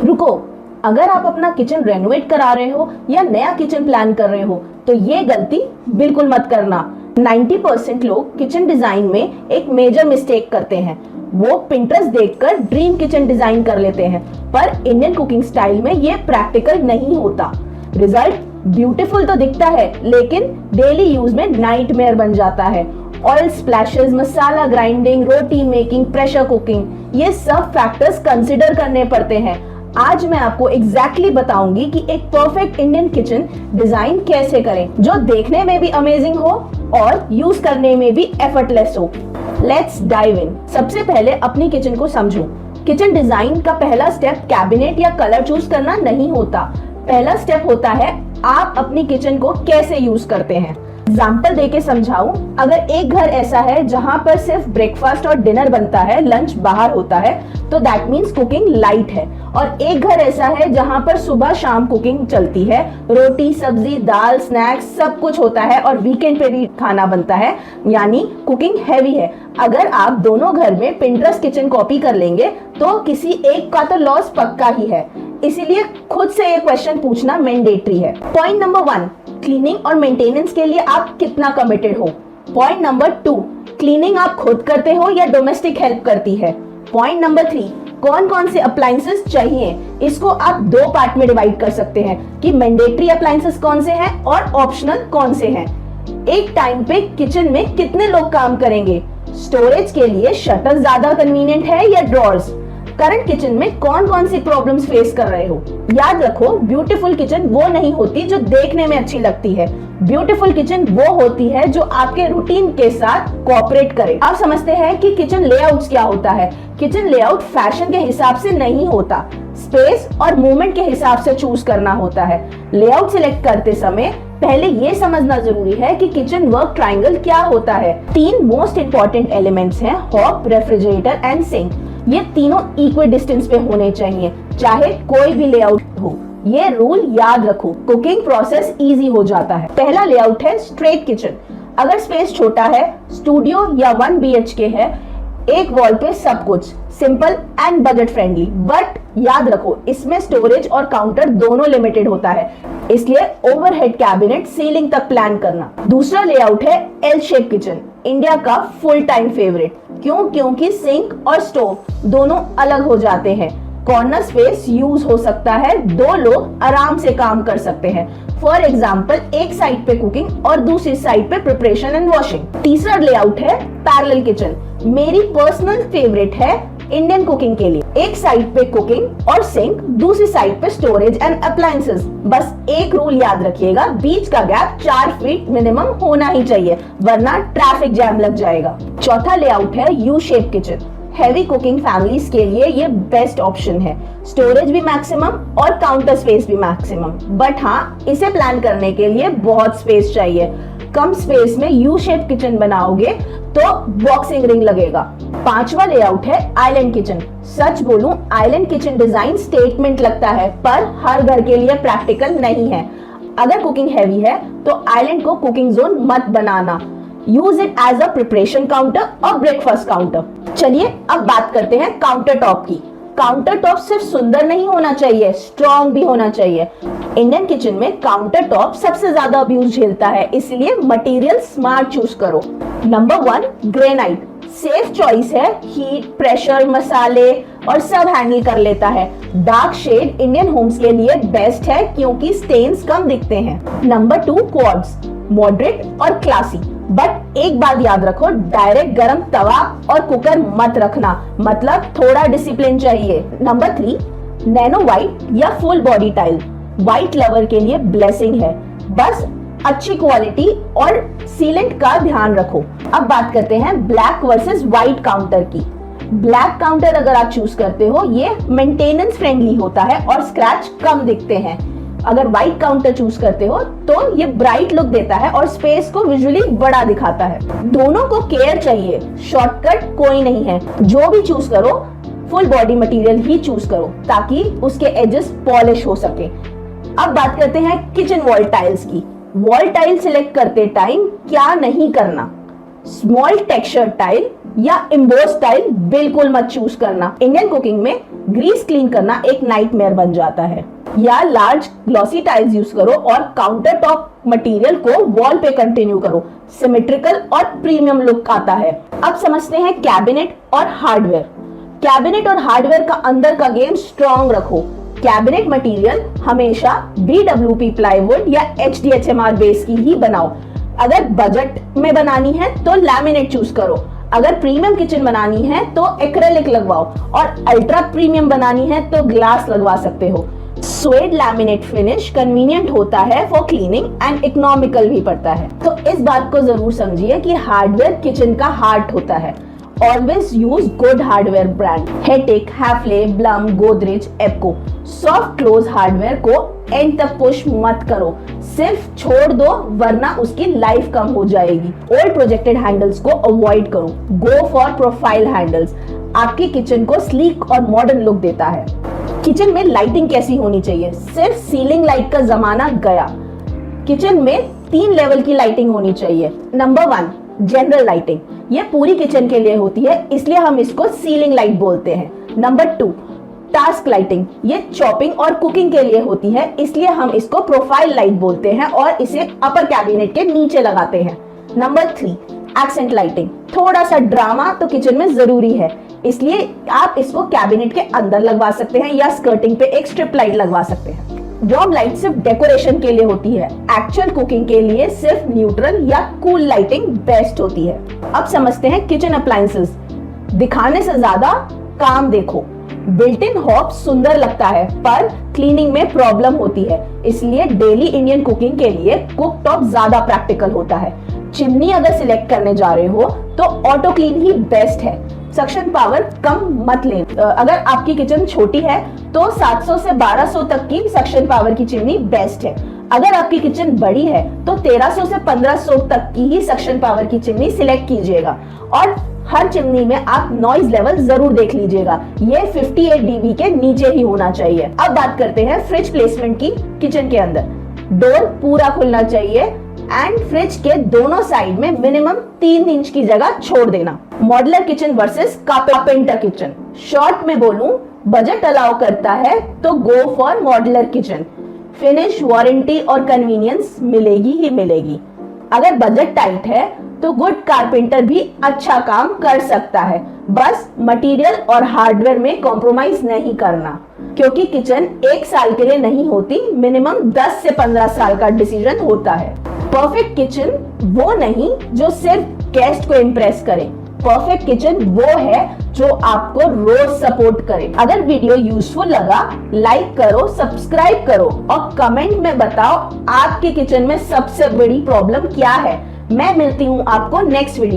रुको, अगर आप अपना किचन रेनोवेट करा रहे हो या नया किचन प्लान कर रहे हो तो ये गलती बिल्कुल मत करना। 90% लोग किचन डिजाइन में एक मेजर मिस्टेक करते हैं। वो पिंटरेस्ट देखकर ड्रीम किचन डिजाइन कर लेते हैं, पर इंडियन कुकिंग स्टाइल में ये प्रैक्टिकल नहीं होता। रिजल्ट ब्यूटीफुल तो दिखता है, लेकिन डेली यूज में नाइटमेयर बन जाता है। ऑयल स्प्लैशेस, मसाला ग्राइंडिंग, रोटी मेकिंग, प्रेशर कुकिंग, ये सब फैक्टर्स कंसिडर करने पड़ते हैं। आज मैं आपको एग्जैक्टली बताऊंगी कि एक परफेक्ट इंडियन किचन डिजाइन कैसे करें, जो देखने में भी अमेजिंग हो और यूज करने में भी एफर्टलेस हो। Let's dive in. सबसे पहले अपनी किचन को समझो। किचन डिजाइन का पहला स्टेप कैबिनेट या कलर चूज करना नहीं होता। पहला स्टेप होता है आप अपनी किचन को कैसे यूज करते हैं। एग्जाम्पल देके समझाऊं, अगर एक घर ऐसा है जहां पर सिर्फ ब्रेकफास्ट और डिनर बनता है, लंच बाहर होता है, तो दैट मीन्स कुकिंग लाइट है। और एक घर ऐसा है जहां पर सुबह शाम कुकिंग चलती है, रोटी सब्जी दाल स्नैक्स सब कुछ होता है और वीकेंड पे भी खाना बनता है, यानी कुकिंग हैवी है। अगर आप दोनों घर में पिंटरेस्ट किचन कॉपी कर लेंगे तो किसी एक का तो लॉस पक्का ही है। इसीलिए खुद से ये क्वेश्चन पूछना मैंडेटरी है। पॉइंट नंबर 1, क्लीनिंग और मेंटेनेंस के लिए आप कितना कमिटेड हो। पॉइंट नंबर 2, क्लीनिंग आप खुद करते हो या डोमेस्टिक हेल्प करती है। पॉइंट नंबर 3, कौन कौन से अप्लायंसेस चाहिए। इसको आप 2 पार्ट में डिवाइड कर सकते हैं कि मैंडेटरी अप्लायंसेस कौन से हैं और ऑप्शनल कौन से हैं। एक टाइम पे किचन में कितने लोग काम करेंगे। स्टोरेज के लिए शटर ज्यादा कन्वीनियंट है या ड्रॉर्स। करंट किचन में कौन कौन सी प्रॉब्लम्स फेस कर रहे हो। याद रखो, ब्यूटीफुल किचन वो नहीं होती जो देखने में अच्छी लगती है। ब्यूटीफुल किचन वो होती है जो आपके रूटीन के साथ कोऑपरेट करे। आप समझते हैं कि किचन लेआउट क्या होता है। किचन लेआउट फैशन के हिसाब से नहीं होता, स्पेस और मूवमेंट के हिसाब से चूज करना होता है। लेआउट सिलेक्ट करते समय पहले ये समझना जरूरी है कि किचन वर्क ट्रायंगल क्या होता है। 3 मोस्ट इंपॉर्टेंट एलिमेंट्स हैं, हॉब, रेफ्रिजरेटर एंड सिंक। ये तीनों इक्वल डिस्टेंस पे होने चाहिए, चाहे कोई भी लेआउट हो। ये रूल याद रखो, कुकिंग प्रोसेस इजी हो जाता है। पहला लेआउट है स्ट्रेट किचन। अगर स्पेस छोटा है, स्टूडियो या 1 BHK है, एक वॉल पे सब कुछ, simple and budget friendly. But याद रखो, इसमें स्टोरेज और काउंटर दोनों लिमिटेड होता है, इसलिए ओवरहेड कैबिनेट सीलिंग तक प्लान करना। दूसरा लेआउट है एल शेप किचन, इंडिया का फुल टाइम फेवरेट। क्यों? क्योंकि सिंक और स्टोव दोनों अलग हो जाते हैं, कॉर्नर स्पेस यूज हो सकता है, 2 लोग आराम से काम कर सकते हैं। फॉर एग्जाम्पल, एक साइड पे कुकिंग और दूसरी साइड पे प्रिपरेशन एंड वॉशिंग। तीसरा लेआउट है पैरेलल किचन, मेरी पर्सनल फेवरेट है इंडियन कुकिंग के लिए। एक साइड पे कुकिंग और सिंक, दूसरी साइड पे स्टोरेज एंड अप्लायंसेस। बस एक रूल याद रखिएगा, बीच का गैप 4 फीट मिनिमम होना ही चाहिए, वरना ट्रैफिक जैम लग जाएगा। चौथा लेआउट है U shape kitchen. Heavy cooking families के लिए ये बेस्ट ऑप्शन है, स्टोरेज भी मैक्सिमम और काउंटर स्पेस भी मैक्सिमम। बट हाँ, इसे प्लान करने के लिए बहुत स्पेस चाहिए। कम स्पेस में यू शेप किचन बनाओगे तो बॉक्सिंग रिंग लगेगा। 5वां लेआउट है आइलैंड किचन। सच बोलूं, आइलैंड किचन डिजाइन स्टेटमेंट लगता है, पर हर घर के लिए प्रैक्टिकल नहीं है। अगर कुकिंग हैवी है तो आइलैंड को कुकिंग जोन मत बनाना, use it as a preparation counter और ब्रेकफास्ट काउंटर। चलिए अब बात करते हैं काउंटर टॉप की। काउंटर टॉप सिर्फ सुंदर नहीं होना चाहिए, स्ट्रॉन्ग भी होना चाहिए। इंडियन किचन में काउंटर टॉप सबसे ज्यादा अब्यूज झेलता है, इसलिए मटेरियल स्मार्ट चूज करो। Number 1, granite. सेफ चॉइस है, हीट, प्रेशर, मसाले और सब हैंडल कर लेता है। डार्क शेड इंडियन होम्स के लिए बेस्ट है क्योंकि स्टेन्स कम दिखते हैं। Number 2, quartz. मॉडरेट और क्लासी, बट एक बात याद रखो, डायरेक्ट गरम तवा और कुकर मत रखना, मतलब थोड़ा डिसिप्लिन चाहिए। नंबर 3, नैनो व्हाइट या full body tile. White lover के लिए ब्लेसिंग है, बस अच्छी क्वालिटी और सीलेंट का ध्यान रखो। अब बात करते हैं ब्लैक वर्सेस व्हाइट काउंटर की। ब्लैक काउंटर अगर आप चूज करते हो, ये मेंटेनेंस फ्रेंडली होता है और स्क्रैच कम दिखते हैं। अगर व्हाइट काउंटर चूज करते हो तो ये ब्राइट लुक देता है और स्पेस को विजुअली बड़ा दिखाता है। दोनों को केयर चाहिए, शॉर्टकट कोई नहीं है। जो भी चूज करो, फुल बॉडी मटेरियल ही चूज करो ताकि उसके एजेस पॉलिश हो सके। अब बात करते हैं किचन वॉल टाइल्स की। वॉल टाइल सिलेक्ट करते टाइम क्या नहीं करना। स्मॉल टेक्सचर टाइल, या एम्बोस स्टाइल बिल्कुल मत चूज करना। इंडियन कुकिंग में ग्रीस क्लीन करना एक नाइटमेयर बन जाता है। या लार्ज ग्लॉसी टाइल्स यूज करो और काउंटर टॉप मटेरियल को वॉल पे कंटिन्यू करो, सिमेट्रिकल और प्रीमियम लुक आता है। अब समझते हैं कैबिनेट और हार्डवेयर। कैबिनेट और हार्डवेयर का अंदर का गेम स्ट्रॉन्ग रखो। कैबिनेट मटेरियल हमेशा BWP प्लाईवुड या HDHMR बेस की ही बनाओ। अगर बजट में बनानी है तो लैमिनेट चूज करो, अगर प्रीमियम किचन बनानी है तो एक्रेलिक लगवाओ और अल्ट्रा प्रीमियम बनानी है तो ग्लास लगवा सकते हो। स्वेड लैमिनेट फिनिश कन्वीनियंट होता है फॉर क्लीनिंग एंड इकोनॉमिकल भी पड़ता है। तो इस बात को जरूर समझिए कि हार्डवेयर किचन का हार्ट होता है। Always use good hardware brand, Hettich, Hafele, Blum, Godrej, Epco। Soft close hardware को एंड तक पुश मत करो, सिर्फ छोड़ दो वरना उसकी लाइफ कम हो जाएगी। ओल्ड प्रोजेक्टेड हैंडल्स को अवॉइड करो, गो फॉर प्रोफाइल हैंडल्स। आपके किचन को स्लीक और मॉडर्न लुक देता है। किचन में लाइटिंग कैसी होनी चाहिए? सिर्फ सीलिंग लाइट का जमाना गया। किचन में 3 लेवल की लाइटिंग होनी चाहिए। नंबर 1 जनरल लाइटिंग, ये पूरी किचन के लिए होती है इसलिए हम इसको सीलिंग लाइट बोलते हैं। नंबर 2 टास्क लाइटिंग, ये चॉपिंग और कुकिंग के लिए होती है इसलिए हम इसको प्रोफाइल लाइट बोलते हैं और इसे अपर कैबिनेट के नीचे लगाते हैं। नंबर 3 एक्सेंट लाइटिंग, थोड़ा सा ड्रामा तो किचन में जरूरी है इसलिए आप इसको कैबिनेट के अंदर लगवा सकते हैं या स्कर्टिंग पे एक स्ट्रिप लाइट लगवा सकते हैं। वार्म लाइट सिर्फ डेकोरेशन के लिए होती है, एक्चुअल कुकिंग के लिए सिर्फ न्यूट्रल या कूल लाइटिंग बेस्ट होती है। अब समझते हैं किचन अप्लायंसेस। दिखाने से ज्यादा काम देखो। बिल्ट इन हॉब सुंदर लगता है पर क्लीनिंग में प्रॉब्लम होती है इसलिए डेली इंडियन कुकिंग के लिए कुक टॉप ज्यादा प्रैक्टिकल होता है। चिमनी अगर सिलेक्ट करने जा रहे हो तो ऑटो क्लीन ही बेस्ट है, सक्शन पावर कम मत लें। अगर आपकी किचन छोटी है तो 700 से 1200 तक की सक्शन पावर की चिमनी बेस्ट है। अगर आपकी किचन बड़ी है तो 1300 से 1500 तक की ही सक्शन पावर की चिमनी सिलेक्ट कीजिएगा और हर चिमनी में आप नॉइज लेवल जरूर देख लीजिएगा, ये 58 dB के नीचे ही होना चाहिए। अब बात करते हैं फ्रिज प्लेसमेंट की। किचन के अंदर डोर पूरा खुलना चाहिए एंड फ्रिज के दोनों साइड में मिनिमम 3 इंच की जगह छोड़ देना। Modular kitchen versus carpenter kitchen. Short में बोलूं, बजट अलाउ करता है तो go for modular kitchen. Finish, warranty और कन्वीनियंस मिलेगी ही मिलेगी। अगर बजट टाइट है तो गुड कारपेंटर भी अच्छा काम कर सकता है, बस मटेरियल और हार्डवेयर में कॉम्प्रोमाइज नहीं करना क्योंकि किचन 1 साल के लिए नहीं होती, मिनिमम 10 से 15 साल का डिसीजन होता है। परफेक्ट किचन वो नहीं जो सिर्फ गेस्ट को इम्प्रेस करे, परफेक्ट किचन वो है जो आपको रोज सपोर्ट करे। अगर वीडियो यूजफुल लगा लाइक करो, सब्सक्राइब करो और कमेंट में बताओ आपके किचन में सबसे बड़ी प्रॉब्लम क्या है। मैं मिलती हूँ आपको नेक्स्ट वीडियो।